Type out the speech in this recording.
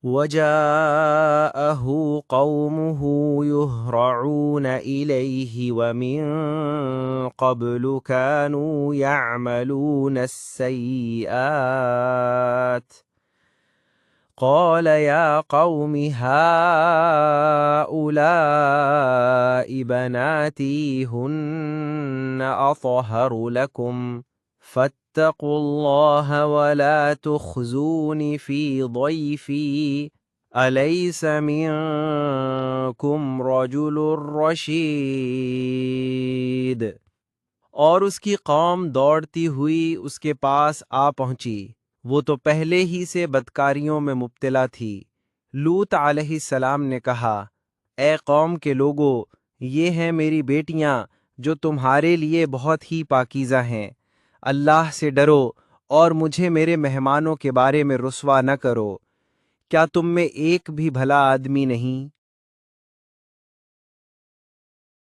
وجاءه قومه يهرعون إليه ومن قبل كانوا يعملون السيئات قال يا قوم هؤلاء بناتي هن أطهر لكم فاتقوا الله ولا تخزون في ضيفي أليس منكم رجل رشید۔ اور اس کی قوم دوڑتی ہوئی اس کے پاس آ پہنچی، وہ تو پہلے ہی سے بدکاریوں میں مبتلا تھی۔ لوط علیہ السلام نے کہا، اے قوم کے لوگو، یہ ہیں میری بیٹیاں جو تمہارے لیے بہت ہی پاکیزہ ہیں، اللہ سے ڈرو اور مجھے میرے مہمانوں کے بارے میں رسوا نہ کرو۔ کیا تم میں ایک بھی بھلا آدمی نہیں؟